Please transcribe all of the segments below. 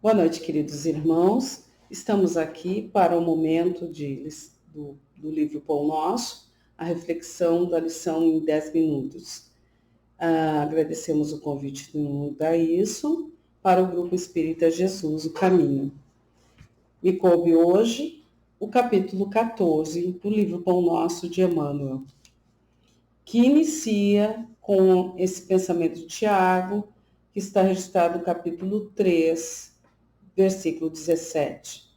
Boa noite, queridos irmãos. Estamos aqui para o momento do livro Pão Nosso, a reflexão da lição em 10 minutos. Agradecemos o convite do Daílson para o Grupo Espírita Jesus, o Caminho. Me coube hoje o capítulo 14 do livro Pão Nosso de Emmanuel, que inicia com esse pensamento de Tiago, que está registrado no capítulo 3, versículo 17.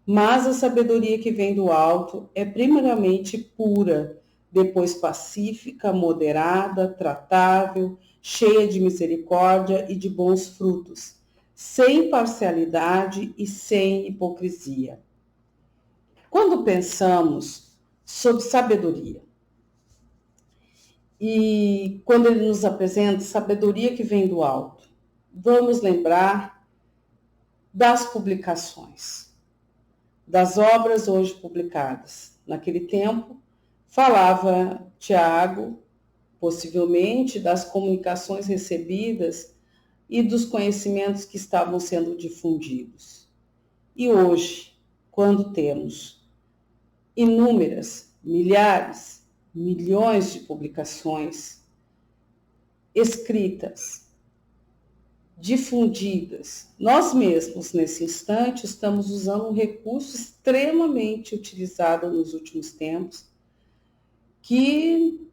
Mas a sabedoria que vem do alto é primeiramente pura, depois pacífica, moderada, tratável, cheia de misericórdia e de bons frutos, sem parcialidade e sem hipocrisia. Quando pensamos sobre sabedoria, e quando ele nos apresenta sabedoria que vem do alto, vamos lembrar das publicações, das obras hoje publicadas. Naquele tempo, falava Tiago, possivelmente, das comunicações recebidas e dos conhecimentos que estavam sendo difundidos. E hoje, quando temos inúmeras, milhares, milhões de publicações escritas, difundidas. Nós mesmos, nesse instante, estamos usando um recurso extremamente utilizado nos últimos tempos, que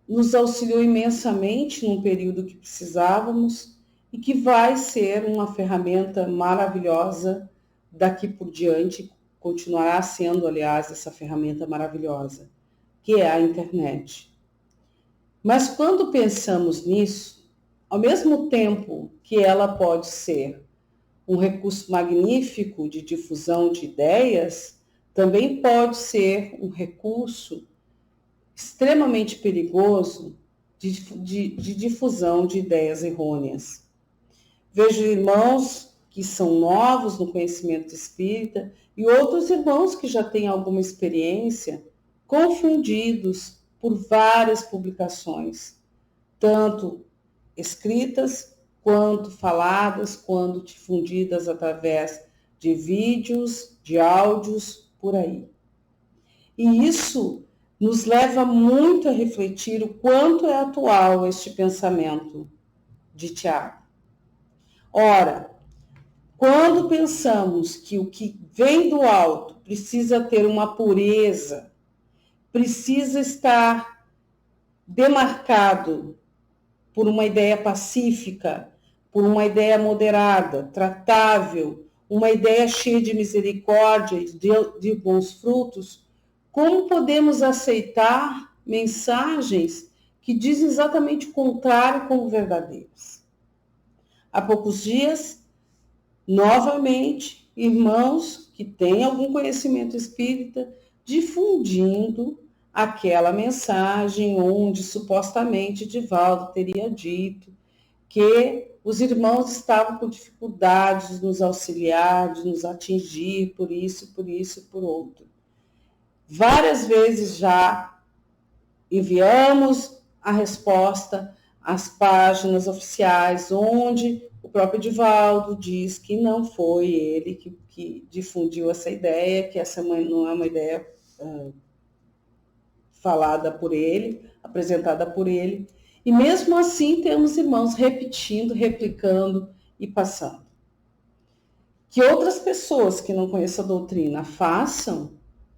nos auxiliou imensamente num período que precisávamos e que vai ser uma ferramenta maravilhosa daqui por diante, continuará sendo, aliás, essa ferramenta maravilhosa, que é a internet. Mas quando pensamos nisso, ao mesmo tempo que ela pode ser um recurso magnífico de difusão de ideias, também pode ser um recurso extremamente perigoso de difusão de ideias errôneas. Vejo irmãos que são novos no conhecimento espírita e outros irmãos que já têm alguma experiência, confundidos por várias publicações, tanto escritas, quanto faladas, quanto difundidas através de vídeos, de áudios, por aí. E isso nos leva muito a refletir o quanto é atual este pensamento de Tiago. Ora, quando pensamos que o que vem do alto precisa ter uma pureza, precisa estar demarcado por uma ideia pacífica, por uma ideia moderada, tratável, uma ideia cheia de misericórdia e de bons frutos, como podemos aceitar mensagens que dizem exatamente o contrário como verdadeiras? Há poucos dias, novamente, irmãos que têm algum conhecimento espírita difundindo aquela mensagem onde supostamente Divaldo teria dito que os irmãos estavam com dificuldades de nos auxiliar, de nos atingir por isso, por outro. Várias vezes já enviamos a resposta às páginas oficiais, onde o próprio Divaldo diz que não foi ele que difundiu essa ideia, que essa não é uma ideia falada por ele, apresentada por ele. E mesmo assim temos irmãos repetindo, replicando e passando. Que outras pessoas que não conhecem a doutrina façam,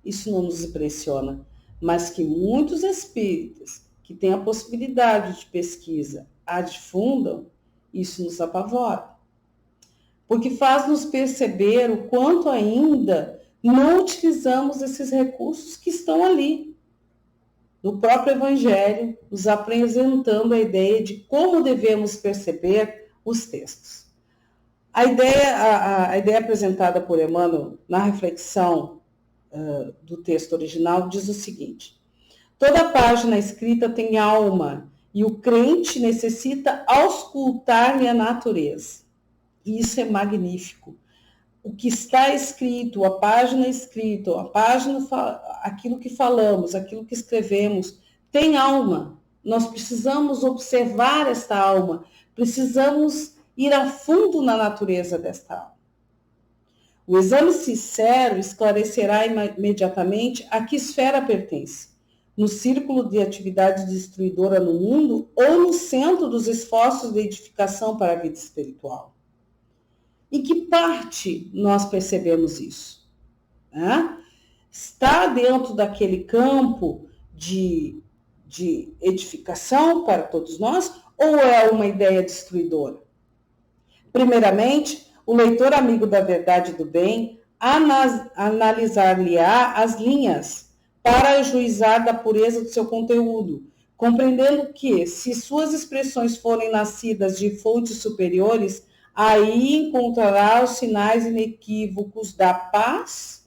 isso não nos impressiona, mas que muitos espíritas que têm a possibilidade de pesquisa a difundam, isso nos apavora. Porque faz-nos perceber o quanto ainda não utilizamos esses recursos que estão ali, no próprio Evangelho, nos apresentando a ideia de como devemos perceber os textos. A ideia apresentada por Emmanuel na reflexão do texto original diz o seguinte: toda página escrita tem alma e o crente necessita auscultar-lhe a natureza. E isso é magnífico. O que está escrito, a página escrita, aquilo que falamos, aquilo que escrevemos, tem alma. Nós precisamos observar esta alma, precisamos ir a fundo na natureza desta alma. O exame sincero esclarecerá imediatamente a que esfera pertence, no círculo de atividade destruidora no mundo ou no centro dos esforços de edificação para a vida espiritual. Em que parte nós percebemos isso? Está dentro daquele campo de edificação para todos nós ou é uma ideia destruidora? Primeiramente, o leitor amigo da verdade e do bem analisar-lhe-á as linhas para ajuizar da pureza do seu conteúdo, compreendendo que, se suas expressões forem nascidas de fontes superiores, aí encontrará os sinais inequívocos da paz,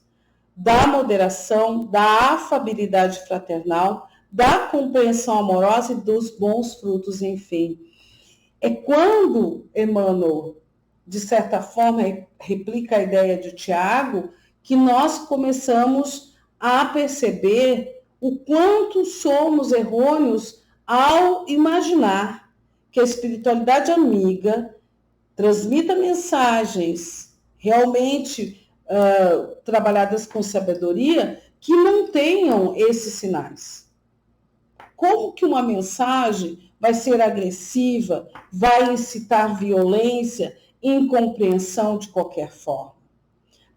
da moderação, da afabilidade fraternal, da compreensão amorosa e dos bons frutos, enfim. É quando Emmanuel, de certa forma, replica a ideia de Tiago, que nós começamos a perceber o quanto somos errôneos ao imaginar que a espiritualidade amiga transmita mensagens realmente trabalhadas com sabedoria que não tenham esses sinais. Como que uma mensagem vai ser agressiva, vai incitar violência, incompreensão de qualquer forma?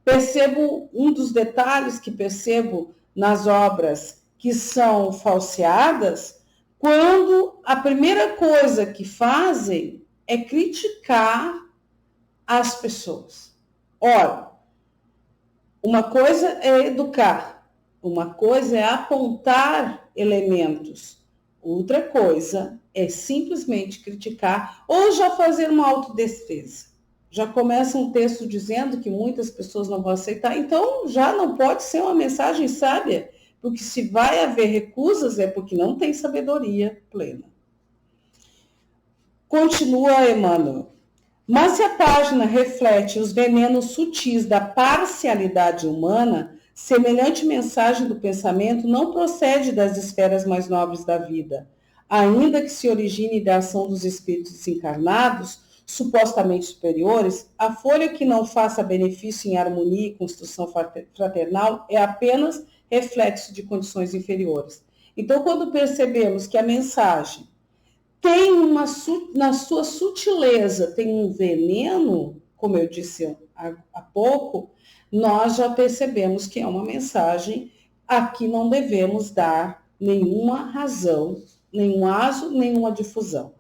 Percebo um dos detalhes que percebo nas obras que são falseadas, quando a primeira coisa que fazem é criticar as pessoas. Ora, uma coisa é educar, uma coisa é apontar elementos, outra coisa é simplesmente criticar ou já fazer uma autodefesa. Já começa um texto dizendo que muitas pessoas não vão aceitar, então já não pode ser uma mensagem sábia, porque se vai haver recusas é porque não tem sabedoria plena. Continua Emmanuel. Mas se a página reflete os venenos sutis da parcialidade humana, semelhante mensagem do pensamento não procede das esferas mais nobres da vida, ainda que se origine da ação dos espíritos desencarnados, supostamente superiores, a folha que não faça benefício em harmonia e construção fraternal é apenas reflexo de condições inferiores. Então, quando percebemos que a mensagem tem na sua sutileza, tem um veneno, como eu disse há pouco, nós já percebemos que é uma mensagem a que não devemos dar nenhuma razão, nenhum aso, nenhuma difusão.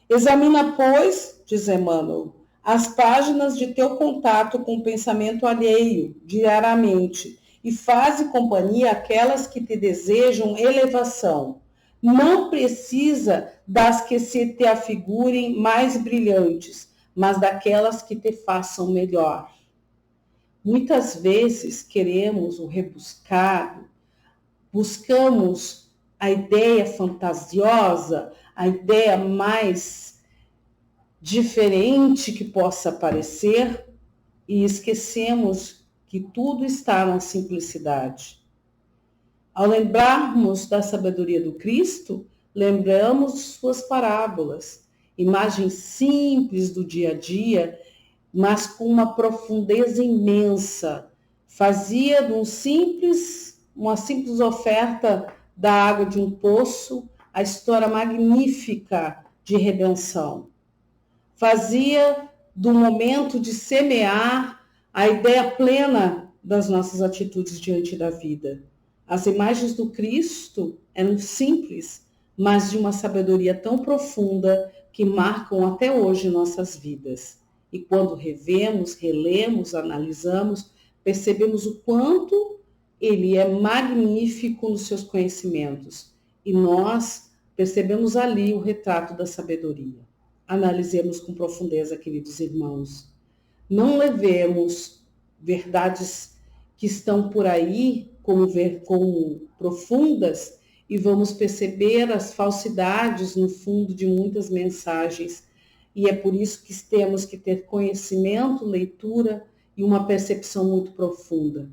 Examina, pois, diz Emmanuel, as páginas de teu contato com o pensamento alheio diariamente e faze companhia àquelas que te desejam elevação. Não precisa das que se te afigurem mais brilhantes, mas daquelas que te façam melhor. Muitas vezes queremos o rebuscado, buscamos a ideia fantasiosa, a ideia mais diferente que possa parecer e esquecemos que tudo está na simplicidade. Ao lembrarmos da sabedoria do Cristo, lembramos suas parábolas, imagens simples do dia a dia, mas com uma profundeza imensa. Fazia de uma simples oferta da água de um poço a história magnífica de redenção. Fazia do momento de semear a ideia plena das nossas atitudes diante da vida. As imagens do Cristo eram simples, mas de uma sabedoria tão profunda que marcam até hoje nossas vidas. E quando revemos, relemos, analisamos, percebemos o quanto ele é magnífico nos seus conhecimentos. E nós percebemos ali o retrato da sabedoria. Analisemos com profundeza, queridos irmãos. Não levemos verdades que estão por aí como profundas e vamos perceber as falsidades no fundo de muitas mensagens. E é por isso que temos que ter conhecimento, leitura e uma percepção muito profunda.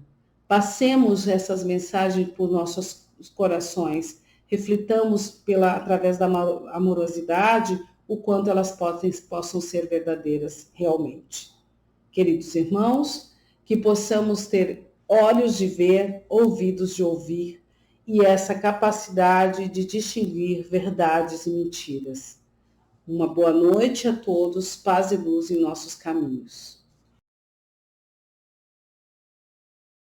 Passemos essas mensagens por nossos corações, reflitamos através da amorosidade o quanto elas possam ser verdadeiras realmente. Queridos irmãos, que possamos ter olhos de ver, ouvidos de ouvir e essa capacidade de distinguir verdades e mentiras. Uma boa noite a todos, paz e luz em nossos caminhos.